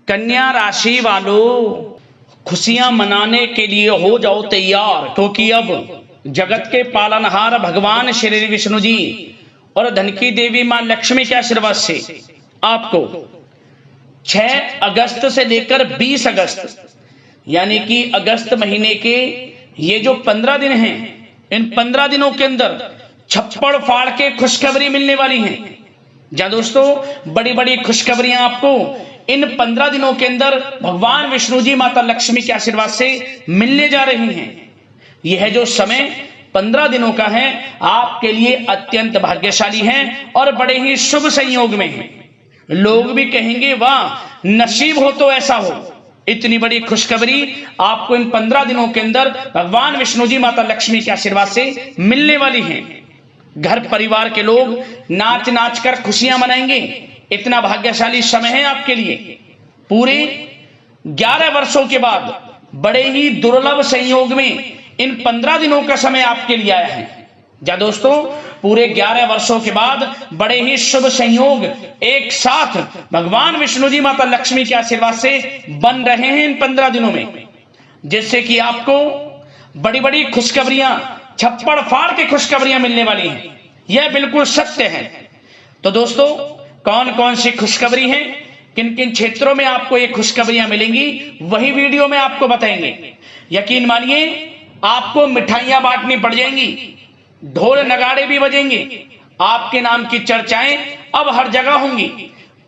कन्या राशि वालों, खुशियां मनाने के लिए हो जाओ तैयार, क्योंकि अब जगत के पालनहार भगवान श्री विष्णु जी और धन की देवी मां लक्ष्मी के आशीर्वाद से आपको 6 अगस्त से लेकर 20 अगस्त यानी कि अगस्त महीने के ये जो 15 दिन हैं, इन 15 दिनों के अंदर छप्पड़ फाड़ के खुशखबरी मिलने वाली है। जहां दोस्तों बड़ी बड़ी खुशखबरियां आपको इन 15 दिनों के अंदर भगवान विष्णु जी माता लक्ष्मी के आशीर्वाद से मिलने जा रही हैं। यह जो समय 15 दिनों का है आपके लिए अत्यंत भाग्यशाली है और बड़े ही शुभ संयोग में है। लोग भी कहेंगे वाह नसीब हो तो ऐसा हो। इतनी बड़ी खुशखबरी आपको इन 15 दिनों के अंदर भगवान विष्णु जी माता लक्ष्मी के आशीर्वाद से मिलने वाली है। घर परिवार के लोग नाच नाच कर खुशियां मनाएंगे। इतना भाग्यशाली समय है आपके लिए। पूरे 11 वर्षों के बाद बड़े ही दुर्लभ संयोग में इन 15 दिनों का समय आपके लिए आया है। जहां दोस्तों पूरे 11 वर्षों के बाद बड़े ही शुभ संयोग एक साथ भगवान विष्णु जी माता लक्ष्मी के आशीर्वाद से बन रहे हैं इन 15 दिनों में, जिससे कि आपको बड़ी बड़ी खुशखबरियां, छप्पड़ फाड़ के खुशखबरियां मिलने वाली हैं। यह बिल्कुल सत्य है। तो दोस्तों कौन कौन सी खुशखबरी है, किन किन क्षेत्रों में आपको ये खुशखबरियां मिलेंगी, वही वीडियो में आपको बताएंगे। यकीन मानिए आपको मिठाइयां बांटनी पड़ जाएंगी, ढोल नगाड़े भी बजेंगे, आपके नाम की चर्चाएं अब हर जगह होंगी।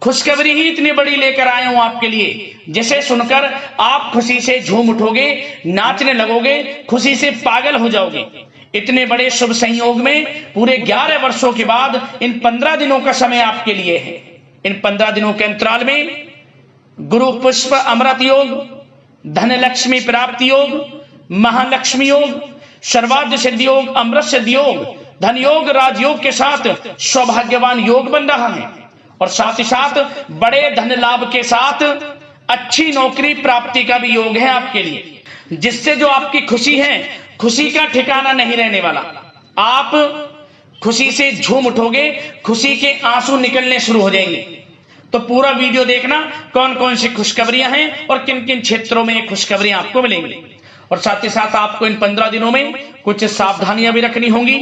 खुशखबरी ही इतनी बड़ी लेकर आया हूं आपके लिए, जिसे सुनकर आप खुशी से झूम उठोगे, नाचने लगोगे, खुशी से पागल हो जाओगे। इतने बड़े शुभ संयोग में पूरे 11 वर्षों के बाद इन 15 दिनों का समय आपके लिए है। इन 15 दिनों के अंतराल में गुरु पुष्प अमृत योग, धन लक्ष्मी प्राप्ति योग, महालक्ष्मी योग, सर्वार्थ सिद्धि योग, अमृत सिद्धि योग, धन योग, राजयोग के साथ सौभाग्यवान योग बन रहा है। और साथ ही साथ बड़े धन लाभ के साथ अच्छी नौकरी प्राप्ति का भी योग है आपके लिए, जिससे जो आपकी खुशी है, खुशी का ठिकाना नहीं रहने वाला। आप खुशी से झूम उठोगे, खुशी के आंसू निकलने शुरू हो जाएंगे। तो पूरा वीडियो देखना कौन कौन सी खुशखबरियां हैं और किन किन क्षेत्रों में खुशखबरियां आपको मिलेंगी। और साथ ही साथ आपको इन 15 दिनों में कुछ सावधानियां भी रखनी होंगी,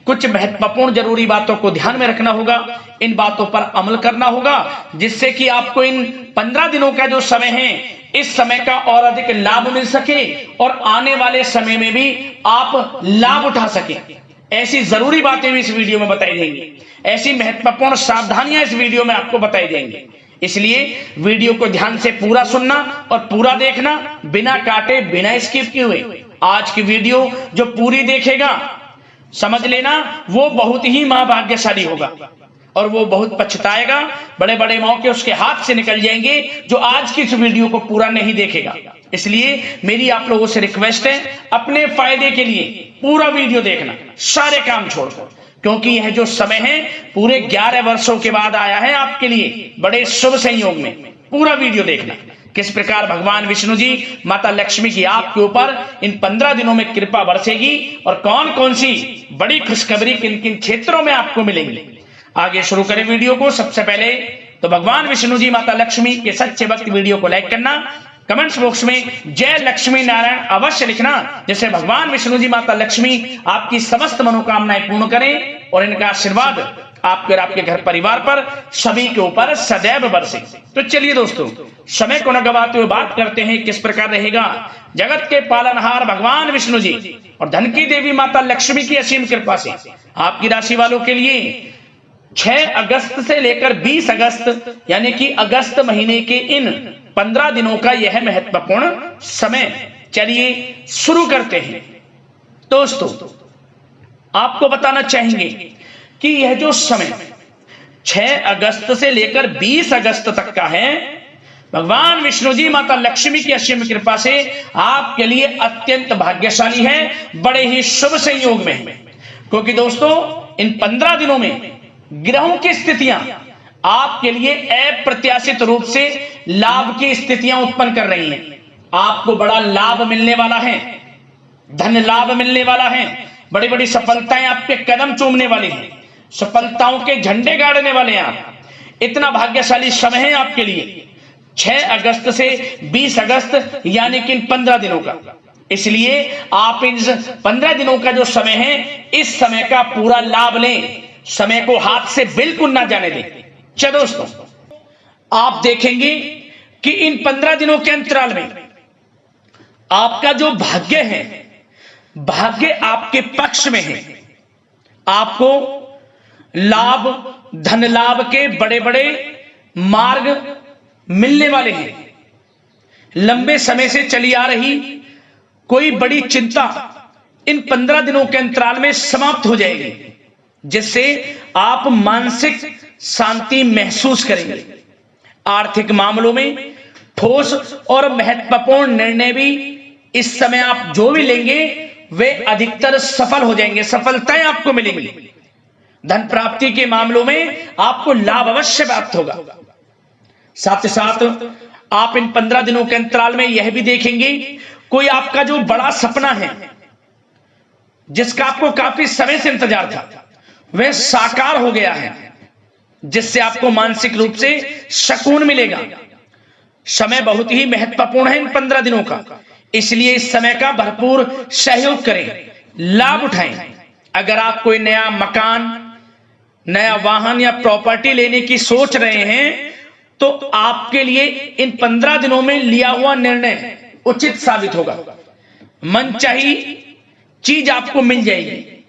कुछ महत्वपूर्ण जरूरी बातों को ध्यान में रखना होगा, इन बातों पर अमल करना होगा, जिससे कि आपको इन 15 दिनों का जो समय है, इस समय का और अधिक लाभ मिल सके और आने वाले समय में भी आप लाभ उठा सके। ऐसी जरूरी बातें भी इस वीडियो में बताई जाएंगी, ऐसी महत्वपूर्ण सावधानियां इस वीडियो में आपको बताई जाएंगी। इसलिए वीडियो को ध्यान से पूरा सुनना और पूरा देखना, बिना काटे, बिना स्किप किए हुए। आज की वीडियो जो पूरी देखेगा, समझ लेना वो बहुत ही महाभाग्यशाली होगा और वो बहुत पछताएगा। बड़े बड़े मौके उसके हाथ से निकल जाएंगे जो आज की इस वीडियो को पूरा नहीं देखेगा। इसलिए मेरी आप लोगों से रिक्वेस्ट है, अपने फायदे के लिए पूरा वीडियो देखना, सारे काम छोड़कर, क्योंकि यह जो समय है पूरे 11 वर्षों के बाद आया है आपके लिए बड़े शुभ संयोग में। पूरा वीडियो देखना किस प्रकार भगवान विष्णु जी माता लक्ष्मी की आपके ऊपर इन 15 दिनों में कृपा बरसेगी और कौन कौन सी बड़ी खुशखबरी किन किन क्षेत्रों में आपको मिलेंगी। आगे शुरू करें वीडियो को। सबसे पहले तो भगवान विष्णु जी माता लक्ष्मी के सच्चे भक्त वीडियो को लाइक करना, कमेंट्स बॉक्स में जय लक्ष्मी नारायण अवश्य लिखना, जिससे भगवान विष्णु जी माता लक्ष्मी आपकी समस्त मनोकामनाएं पूर्ण करें और इनका आशीर्वाद आपके और आपके घर परिवार पर सभी के ऊपर सदैव बरसे। तो चलिए दोस्तों, समय को न गवाते हुए बात करते हैं किस प्रकार रहेगा जगत के पालनहार भगवान विष्णु जी और धन की देवी माता लक्ष्मी की असीम कृपा से आपकी राशि वालों के लिए 6 अगस्त से लेकर 20 अगस्त यानी कि अगस्त महीने के इन 15 दिनों का यह महत्वपूर्ण समय। चलिए शुरू करते हैं। दोस्तों आपको बताना चाहेंगे कि यह जो समय 6 अगस्त से लेकर 20 अगस्त तक का है, भगवान विष्णु जी माता लक्ष्मी की असीम कृपा से आपके लिए अत्यंत भाग्यशाली है, बड़े ही शुभ संयोग में है। क्योंकि दोस्तों इन 15 दिनों में ग्रहों की स्थितियां आपके लिए अप्रत्याशित रूप से लाभ की स्थितियां उत्पन्न कर रही हैं। आपको बड़ा लाभ मिलने वाला है, धन लाभ मिलने वाला है, बड़ी बड़ी सफलताएं आपके कदम चूमने वाली हैं, सफलताओं के झंडे गाड़ने वाले हैं आप। इतना भाग्यशाली समय है आपके लिए। 6 अगस्त से 20 अगस्त यानी कि 15 दिनों का। इसलिए आप इन 15 दिनों का जो समय है, इस समय का पूरा लाभ लें, समय को हाथ से बिल्कुल ना जाने दें। चलो दोस्तों, आप देखेंगे कि इन 15 दिनों के अंतराल में आपका जो भाग्य है, भाग्य आपके पक्ष में है। आपको लाभ, धन लाभ के बड़े बड़े मार्ग मिलने वाले हैं। लंबे समय से चली आ रही कोई बड़ी चिंता इन 15 दिनों के अंतराल में समाप्त हो जाएगी, जिससे आप मानसिक शांति महसूस करेंगे। आर्थिक मामलों में ठोस और महत्वपूर्ण निर्णय भी इस समय आप जो भी लेंगे वे अधिकतर सफल हो जाएंगे, सफलताएं आपको मिलेंगी। धन प्राप्ति के मामलों में आपको लाभ अवश्य प्राप्त होगा। साथ ही साथ आप इन 15 दिनों के अंतराल में यह भी देखेंगे, कोई आपका जो बड़ा सपना है, जिसका आपको काफी समय से इंतजार था, वह साकार हो गया है, जिससे आपको मानसिक रूप से सुकून मिलेगा। समय बहुत ही महत्वपूर्ण है इन 15 दिनों का, इसलिए इस समय का भरपूर सहयोग करें, लाभ उठाएं। अगर आप कोई नया मकान, नया वाहन या प्रॉपर्टी लेने की सोच रहे हैं, तो आपके लिए इन 15 दिनों में लिया हुआ निर्णय उचित साबित होगा। मनचाही चीज आपको मिल जाएगी।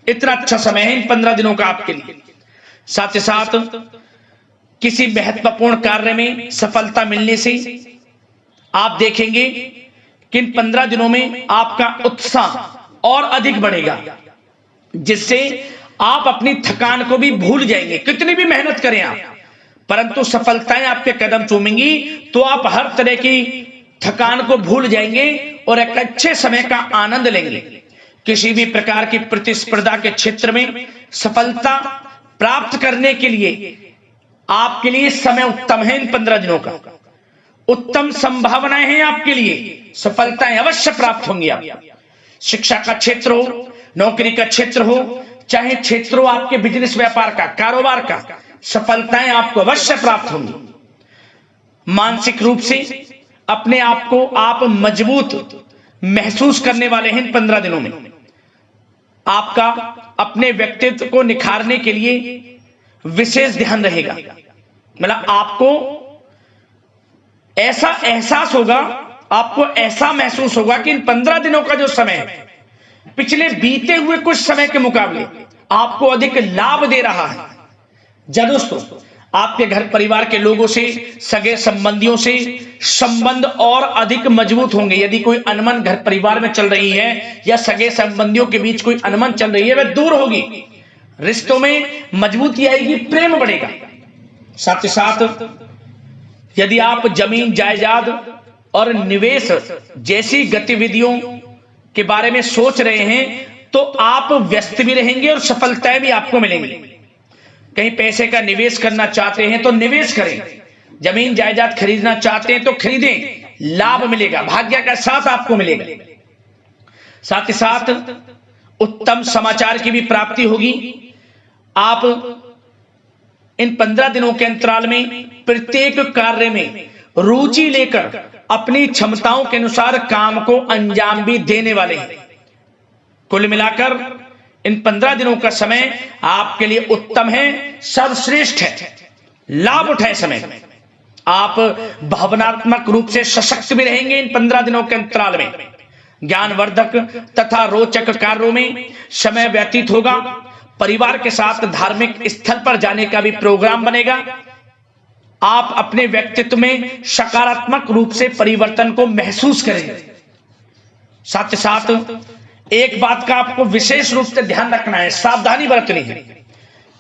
इतना अच्छा समय है इन 15 दिनों का आपके लिए। साथ ही साथ किसी महत्वपूर्ण कार्य में सफलता मिलने से आप देखेंगे कि इन 15 दिनों में आपका उत्साह और अधिक बढ़ेगा, जिससे आप अपनी थकान को भी भूल जाएंगे। कितनी भी मेहनत करें आप, परंतु सफलताएं आपके कदम चूमेंगी तो आप हर तरह की थकान को भूल जाएंगे और एक अच्छे समय का आनंद लेंगे। किसी भी प्रकार की प्रतिस्पर्धा के क्षेत्र में सफलता प्राप्त करने के लिए आपके लिए समय उत्तम है। इन 15 दिनों का उत्तम संभावनाएं हैं आपके लिए, सफलताएं अवश्य प्राप्त होंगी। आप शिक्षा का क्षेत्र हो, नौकरी का क्षेत्र हो, चाहे क्षेत्र हो आपके बिजनेस व्यापार का, कारोबार का, सफलताएं आपको अवश्य प्राप्त होंगी। मानसिक रूप से अपने आप को आप मजबूत महसूस करने वाले हैं इन 15 दिनों में। आपका अपने व्यक्तित्व को निखारने के लिए विशेष ध्यान रहेगा। मतलब आपको ऐसा एहसास होगा, आपको ऐसा महसूस होगा कि इन 15 दिनों का जो समय है, पिछले बीते हुए कुछ समय के मुकाबले आपको अधिक लाभ दे रहा है। जब दोस्तों आपके घर परिवार के लोगों से, सगे संबंधियों से संबंध और अधिक मजबूत होंगे। यदि कोई अनबन घर परिवार में चल रही है या सगे संबंधियों के बीच कोई अनबन चल रही है, वह दूर होगी, रिश्तों में मजबूती आएगी, प्रेम बढ़ेगा। साथ ही साथ यदि आप जमीन जायदाद और निवेश जैसी गतिविधियों के बारे में सोच रहे हैं, तो आप व्यस्त भी रहेंगे और सफलताएं भी आपको मिलेंगी। कहीं पैसे का निवेश करना चाहते हैं तो निवेश करें, जमीन जायदाद खरीदना चाहते हैं तो खरीदें, लाभ मिलेगा, भाग्य का साथ आपको मिलेगा। साथ ही साथ उत्तम समाचार की भी प्राप्ति होगी। आप इन 15 दिनों के अंतराल में प्रत्येक कार्य में रुचि लेकर अपनी क्षमताओं के अनुसार काम को अंजाम भी देने वाले हैं। कुल मिलाकर इन 15 दिनों का समय आपके लिए उत्तम है, सर्वश्रेष्ठ है। लाभ उठाए समय में। आप भावनात्मक रूप से सशक्त भी रहेंगे इन 15 दिनों के अंतराल में। ज्ञानवर्धक तथा रोचक कार्यों में समय व्यतीत होगा। परिवार के साथ धार्मिक स्थल पर जाने का भी प्रोग्राम बनेगा। आप अपने व्यक्तित्व में सकारात्मक रूप से परिवर्तन को महसूस करेंगे। साथ ही साथ एक बात का आपको विशेष रूप से ध्यान रखना है, सावधानी बरतनी है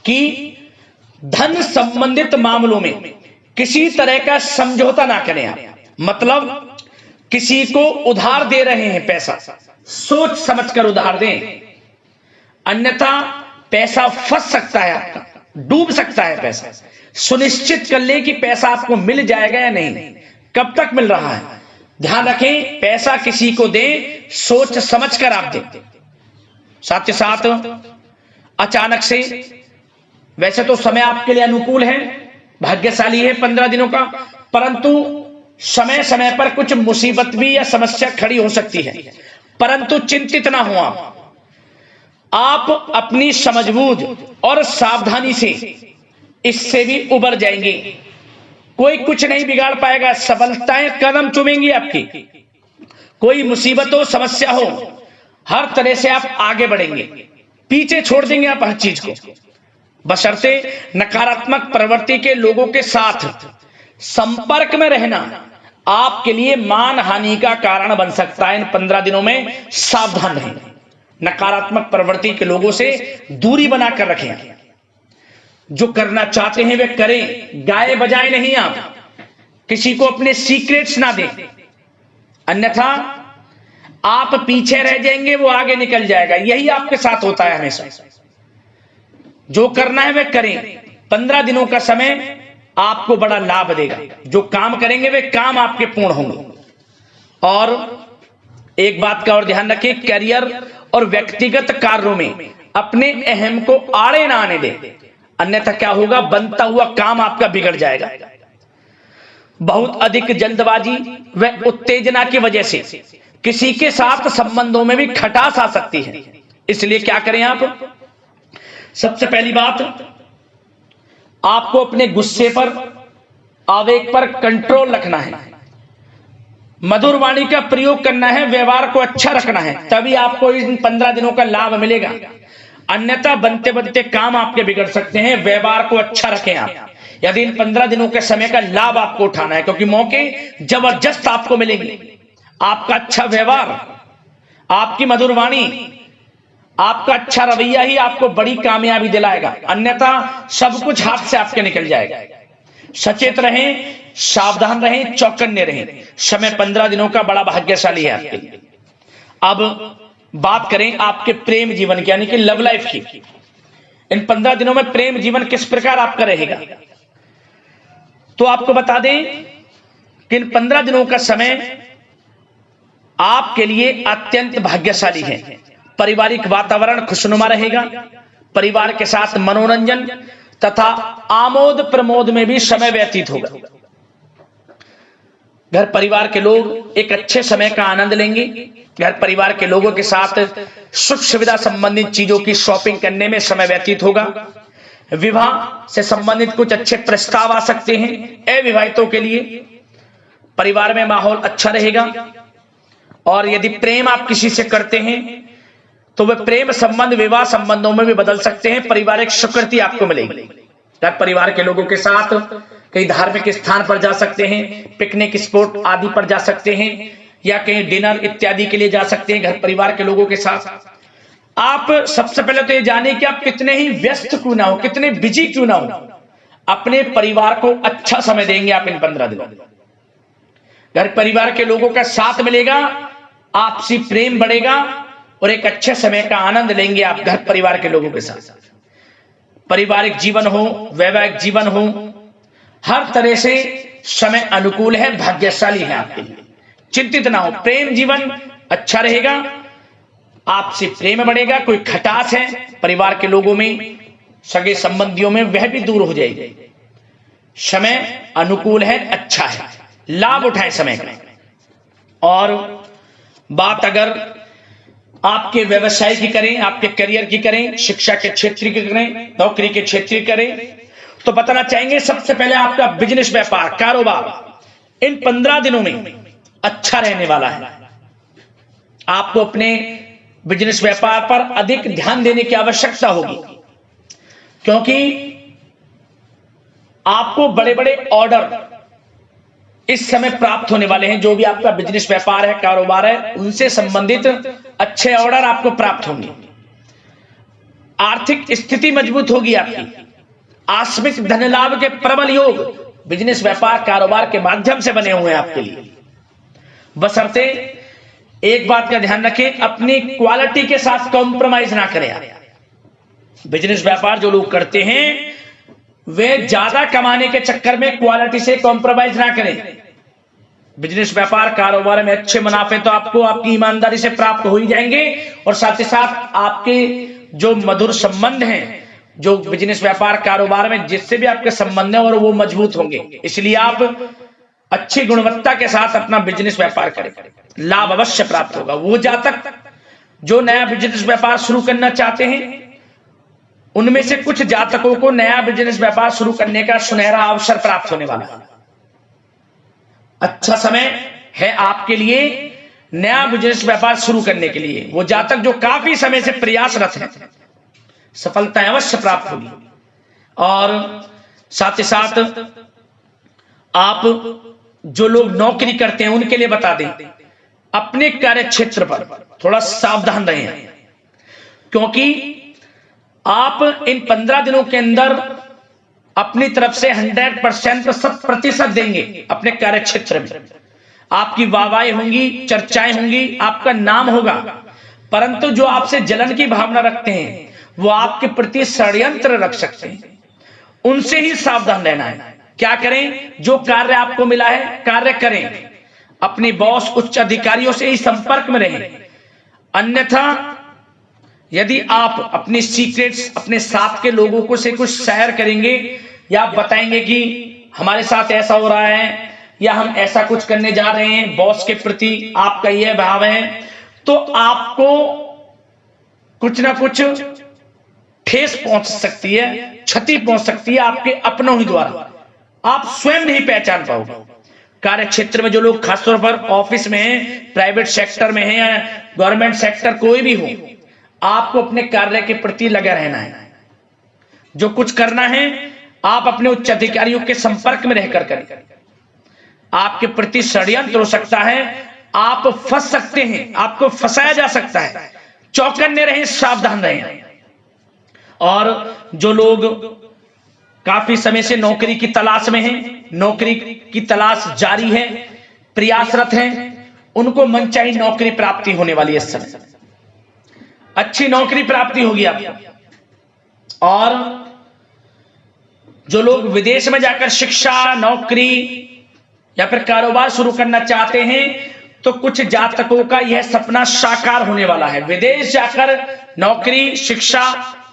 कि धन संबंधित मामलों में किसी तरह का समझौता ना करें आप। मतलब किसी को उधार दे रहे हैं पैसा, सोच समझकर उधार दें, अन्यथा पैसा फंस सकता है, आपका डूब सकता है पैसा। सुनिश्चित कर लें कि पैसा आपको मिल जाएगा या नहीं, कब तक मिल रहा है। ध्यान रखें, पैसा किसी को दें, सोच समझकर आप दें। साथ ही साथ अचानक से, वैसे तो समय आपके लिए अनुकूल है, भाग्यशाली है 15 दिनों का, परंतु समय समय पर कुछ मुसीबत भी या समस्या खड़ी हो सकती है। परंतु चिंतित ना हो आप अपनी समझबूझ और सावधानी से इससे भी उबर जाएंगे। कोई कुछ नहीं बिगाड़ पाएगा, सफलताएं कदम चूमेंगी आपकी। कोई मुसीबत हो, समस्या हो, हर तरह से आप आगे बढ़ेंगे, पीछे छोड़ देंगे आप हर चीज को। बशर्ते नकारात्मक प्रवृत्ति के लोगों के साथ संपर्क में रहना आपके लिए मान हानि का कारण बन सकता है। इन 15 दिनों में सावधान रहें, नकारात्मक प्रवृत्ति के लोगों से दूरी बनाकर रखें। जो करना चाहते हैं वे करें, गाए बजाए नहीं। आप किसी को अपने सीक्रेट्स ना दें, अन्यथा आप पीछे रह जाएंगे, वो आगे निकल जाएगा। यही आपके साथ होता है हमेशा। जो करना है वे करें। 15 दिनों का समय आपको बड़ा लाभ देगा। जो काम करेंगे वे काम आपके पूर्ण होंगे। और एक बात का और ध्यान रखें, करियर और व्यक्तिगत कार्यों में अपने अहम को आड़े ना आने दें, अन्यथा क्या होगा, बनता हुआ काम आपका बिगड़ जाएगा। बहुत अधिक जल्दबाजी व उत्तेजना की वजह से किसी के साथ संबंधों में भी खटास आ सकती है। इसलिए क्या करें आप, सबसे पहली बात, आपको अपने गुस्से पर, आवेग पर कंट्रोल रखना है। मधुर वाणी का प्रयोग करना है, व्यवहार को अच्छा रखना है, तभी आपको इन 15 दिनों का लाभ मिलेगा। अन्यथा बनते बनते काम आपके बिगड़ सकते हैं। व्यवहार को अच्छा रखें आप, यदि इन 15 दिनों के समय का लाभ आपको उठाना है, क्योंकि मौके जबरदस्त आपको मिलेंगे। आपका अच्छा व्यवहार, आपकी मधुर वाणी, आपका अच्छा रवैया ही आपको बड़ी कामयाबी दिलाएगा, अन्यथा सब कुछ हाथ से आपके निकल जाएगा। सचेत रहें, सावधान रहें, चौकन्ने रहें। समय 15 दिनों का बड़ा भाग्यशाली है आपके लिए। अब बात करें आपके प्रेम जीवन की, यानी कि लव लाइफ की। इन 15 दिनों में प्रेम जीवन किस प्रकार आपका रहेगा, तो आपको बता दें कि इन 15 दिनों का समय आपके लिए अत्यंत भाग्यशाली है। पारिवारिक वातावरण खुशनुमा रहेगा। परिवार के साथ मनोरंजन तथा आमोद प्रमोद में भी समय व्यतीत होगा। घर परिवार के लोग एक अच्छे समय का आनंद लेंगे। घर परिवार के लोगों के साथ सुख सुविधा संबंधित चीजों की शॉपिंग करने में समय व्यतीत होगा। विवाह से संबंधित कुछ अच्छे प्रस्ताव आ सकते हैं अविवाहितों के लिए। परिवार में माहौल अच्छा रहेगा। और यदि प्रेम आप किसी से करते हैं तो वह प्रेम संबंध विवाह संबंधों में भी बदल सकते हैं। पारिवारिक स्वीकृति आपको मिलेगी। घर परिवार के लोगों के साथ कहीं धार्मिक स्थान पर जा सकते हैं, पिकनिक स्पॉट आदि पर जा सकते हैं, या कहीं डिनर इत्यादि के लिए जा सकते हैं घर परिवार के लोगों के साथ। आप सबसे पहले तो ये जाने कि आप कितने ही व्यस्त क्यों ना हो, कितने बिजी क्यों ना हो, अपने परिवार को अच्छा समय देंगे आप इन 15 दिनों। घर परिवार के लोगों का साथ मिलेगा, आपसी प्रेम बढ़ेगा और एक अच्छे समय का आनंद लेंगे आप घर परिवार के लोगों के साथ। पारिवारिक जीवन हो, वैवाहिक जीवन हो, हर तरह से समय अनुकूल है, भाग्यशाली है आपके लिए। चिंतित ना हो, प्रेम जीवन अच्छा रहेगा, आपसे प्रेम बढ़ेगा। कोई खटास है परिवार के लोगों में, सगे संबंधियों में, वह भी दूर हो जाएगी। समय अनुकूल है, अच्छा है, लाभ उठाएं समय का। और बात अगर आपके व्यवसाय की करें, आपके करियर की करें, शिक्षा के क्षेत्र की करें, नौकरी के क्षेत्र की करें, तो बताना चाहेंगे सबसे पहले आपका बिजनेस, व्यापार, कारोबार इन 15 दिनों में अच्छा रहने वाला है। आपको अपने बिजनेस व्यापार पर अधिक ध्यान देने की आवश्यकता होगी, क्योंकि आपको बड़े बड़े ऑर्डर इस समय प्राप्त होने वाले हैं। जो भी आपका बिजनेस व्यापार है, कारोबार है, उनसे संबंधित अच्छे ऑर्डर आपको प्राप्त होंगे। आर्थिक स्थिति मजबूत होगी आपकी। आकस्मिक धन लाभ के प्रबल योग बिजनेस व्यापार कारोबार के माध्यम से बने हुए हैं आपके लिए। बशर्ते एक बात का ध्यान रखें, अपनी क्वालिटी के साथ कॉम्प्रोमाइज ना करें। बिजनेस व्यापार जो लोग करते हैं वे ज्यादा कमाने के चक्कर में क्वालिटी से कॉम्प्रोमाइज ना करें। बिजनेस व्यापार कारोबार में अच्छे मुनाफे तो आपको आपकी ईमानदारी से प्राप्त हो ही जाएंगे, और साथ ही साथ आपके जो मधुर संबंध हैं, जो बिजनेस व्यापार कारोबार में जिससे भी आपके संबंध हैं, और वो मजबूत होंगे। इसलिए आप अच्छी गुणवत्ता के साथ अपना बिजनेस व्यापार करें, लाभ अवश्य प्राप्त होगा। वो जातक जो नया बिजनेस व्यापार शुरू करना चाहते हैं, उनमें से कुछ जातकों को नया बिजनेस व्यापार शुरू करने का सुनहरा अवसर प्राप्त होने वाला है। अच्छा समय है आपके लिए नया बिजनेस व्यापार शुरू करने के लिए। वो जातक जो काफी समय से प्रयासरत हैं, सफलता अवश्य प्राप्त होगी। और साथ ही साथ आप जो लोग नौकरी करते हैं उनके लिए बता दें, अपने कार्य क्षेत्र पर थोड़ा सावधान रहें, क्योंकि आप इन 15 दिनों के अंदर अपनी तरफ से 100% 100% देंगे। अपने कार्य क्षेत्र में आपकी वाहवाही होंगी, चर्चाएं होंगी, आपका नाम होगा, परंतु जो आपसे जलन की भावना रखते हैं वो आपके प्रति षड्यंत्र रख सकते हैं। उनसे ही सावधान रहना है। क्या करें? जो कार्य आपको मिला है कार्य करें, अपने बॉस उच्च अधिकारियों से ही संपर्क में रहें। अन्यथा यदि आप अपनी सीक्रेट्स अपने साथ के लोगों को से कुछ शेयर करेंगे या बताएंगे कि हमारे साथ ऐसा हो रहा है या हम ऐसा कुछ करने जा रहे हैं, बॉस के प्रति आपका यह भाव है, तो आपको कुछ ना कुछ ठेस पहुंच सकती है, क्षति पहुंच सकती है आपके अपनों ही द्वारा। आप स्वयं नहीं पहचान पाओगे। कार्य क्षेत्र में जो लोग खासतौर पर ऑफिस में हैं, प्राइवेट सेक्टर में हैं या गवर्नमेंट सेक्टर, कोई भी हो, आपको अपने कार्य के प्रति लगा रहना है। जो कुछ करना है आप अपने उच्च अधिकारियों के संपर्क में रहकर करें। आपके प्रति षड्यंत्र हो सकता है, आप फंस सकते हैं, आपको फंसाया जा सकता है। चौकन्ने रहें, सावधान रहें। और जो लोग काफी समय से नौकरी की तलाश में हैं, नौकरी की तलाश जारी है, प्रयासरत हैं, उनको मनचाही नौकरी प्राप्ति होने वाली है। इस समय अच्छी नौकरी प्राप्ति होगी आपको। और जो लोग विदेश में जाकर शिक्षा, नौकरी या फिर कारोबार शुरू करना चाहते हैं, तो कुछ जातकों का यह सपना साकार होने वाला है। विदेश जाकर नौकरी, शिक्षा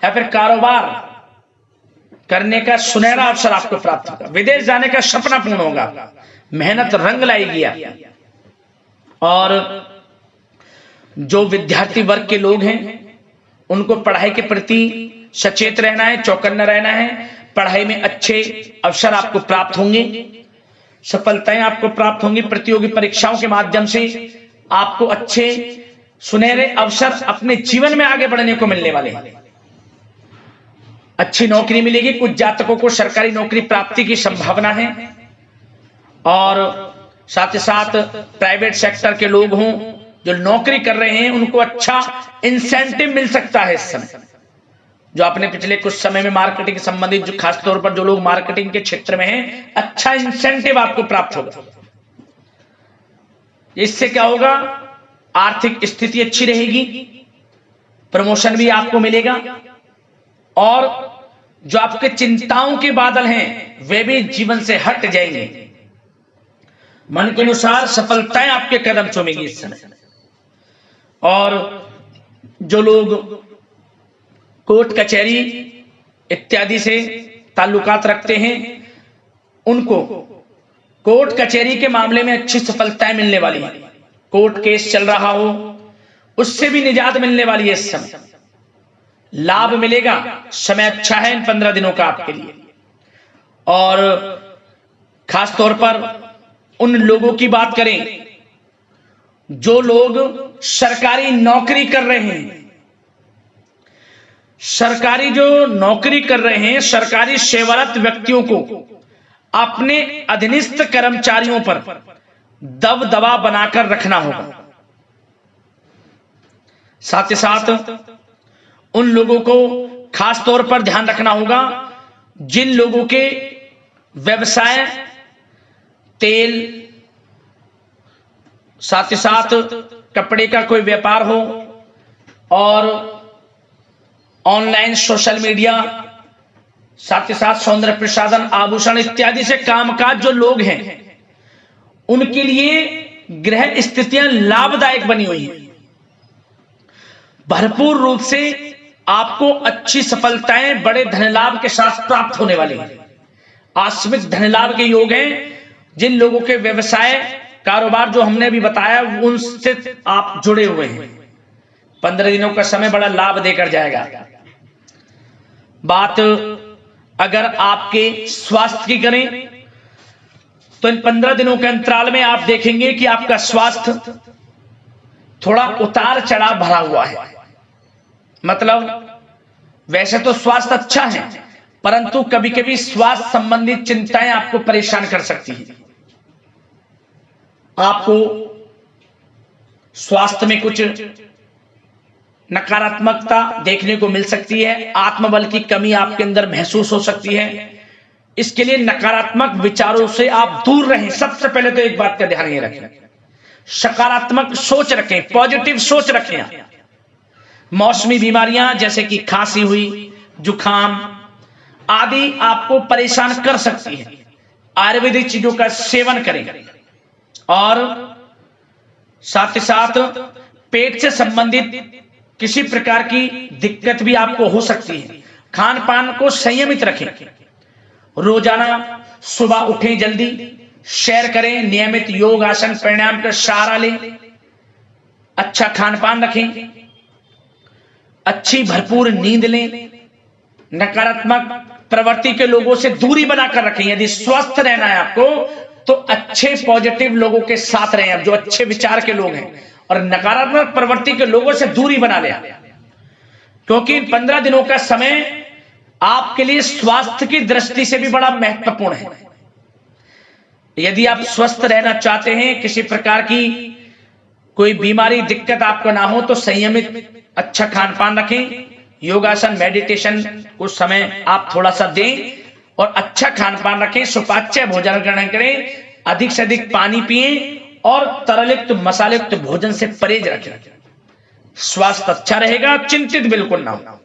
या फिर कारोबार करने का सुनहरा अवसर आपको प्राप्त होगा। विदेश जाने का सपना पूर्ण होगा, मेहनत रंग लाएगी आप। और जो विद्यार्थी वर्ग के लोग हैं उनको पढ़ाई के प्रति सचेत रहना है, चौकन्ना रहना है। पढ़ाई में अच्छे अवसर आपको प्राप्त होंगे, सफलताएं आपको प्राप्त होंगी। प्रतियोगी परीक्षाओं के माध्यम से आपको अच्छे सुनहरे अवसर अपने जीवन में आगे बढ़ने को मिलने वाले हैं। अच्छी नौकरी मिलेगी। कुछ जातकों को सरकारी नौकरी प्राप्ति की संभावना है। और साथ ही साथ प्राइवेट सेक्टर के लोग हों जो नौकरी कर रहे हैं, उनको अच्छा इंसेंटिव मिल सकता है इस समय। जो आपने पिछले कुछ समय में मार्केटिंग संबंधित, जो खासतौर पर जो लोग मार्केटिंग के क्षेत्र में हैं, अच्छा इंसेंटिव आपको प्राप्त होगा। इससे क्या होगा? आर्थिक स्थिति अच्छी रहेगी, प्रमोशन भी आपको मिलेगा, और जो आपके चिंताओं के बादल हैं वे भी जीवन से हट जाएंगे। मन के अनुसार सफलताएं आपके कदम चूमेगी इस समय। और जो लोग कोर्ट कचहरी इत्यादि से ताल्लुकात रखते हैं, उनको कोर्ट कचहरी के मामले में अच्छी सफलताएं मिलने वाली है। कोर्ट केस चल रहा हो उससे भी निजात मिलने वाली है। इस समय लाभ मिलेगा, समय अच्छा है इन 15 दिनों का आपके लिए। और खास तौर पर उन लोगों की बात करें जो लोग सरकारी नौकरी कर रहे हैं। सरकारी जो नौकरी कर रहे हैं, सरकारी सेवारत व्यक्तियों को अपने अधीनस्थ कर्मचारियों पर दबदबा बनाकर रखना होगा। साथ ही साथ उन लोगों को खास तौर पर ध्यान रखना होगा जिन लोगों के व्यवसाय तेल, साथ ही साथ कपड़े का कोई व्यापार हो, और ऑनलाइन सोशल मीडिया, साथ ही साथ सौंदर्य प्रसाधन, आभूषण इत्यादि से कामकाज जो लोग हैं, उनके लिए ग्रह स्थितियां लाभदायक बनी हुई हैं। भरपूर रूप से आपको अच्छी सफलताएं बड़े धन लाभ के साथ प्राप्त होने वाली हैं। आकस्मिक धन लाभ के योग हैं। जिन लोगों के व्यवसाय कारोबार जो हमने अभी बताया उनसे आप जुड़े हुए हैं, 15 दिनों का समय बड़ा लाभ देकर जाएगा। बात अगर आपके स्वास्थ्य की करें तो इन 15 दिनों के अंतराल में आप देखेंगे कि आपका स्वास्थ्य थोड़ा उतार चढ़ाव भरा हुआ है। मतलब वैसे तो स्वास्थ्य अच्छा है, परंतु कभी कभी स्वास्थ्य संबंधित चिंताएं आपको परेशान कर सकती हैं। आपको स्वास्थ्य में कुछ नकारात्मकता देखने को मिल सकती है, आत्मबल की कमी आपके अंदर महसूस हो सकती है। इसके लिए नकारात्मक विचारों से आप दूर रहें। सबसे पहले तो एक बात का ध्यान ये रखें, सकारात्मक सोच रखें, पॉजिटिव सोच रखें। मौसमी बीमारियां जैसे कि खांसी हुई, जुखाम आदि आपको परेशान कर सकती है। आयुर्वेदिक चीजों का सेवन करें और साथ ही साथ पेट से संबंधित किसी प्रकार की दिक्कत भी आपको हो सकती है। खान पान को संयमित रखें, रोजाना सुबह उठें, जल्दी सैर करें, नियमित योग आसन प्राणायाम का सहारा लें, अच्छा खान पान रखें, अच्छी भरपूर नींद लें, नकारात्मक प्रवृत्ति के लोगों से दूरी बनाकर रखें। यदि स्वस्थ रहना है आपको तो अच्छे पॉजिटिव लोगों के साथ रहें, जो अच्छे विचार के लोग हैं, और नकारात्मक प्रवृत्ति के लोगों से दूरी बना लें, क्योंकि 15 दिनों का समय आपके लिए स्वास्थ्य की दृष्टि से भी बड़ा महत्वपूर्ण है। यदि आप स्वस्थ रहना चाहते हैं, किसी प्रकार की कोई बीमारी दिक्कत आपको ना हो, तो संयमित अच्छा खान पान रखें, योगासन मेडिटेशन कुछ समय आप थोड़ा सा दें और अच्छा खान पान रखें, सुपाच्य भोजन ग्रहण करें, अधिक से अधिक पानी पिएं और तरलयुक्त मसालेयुक्त भोजन से परहेज रखें। स्वास्थ्य अच्छा रहेगा, चिंतित बिल्कुल ना हो।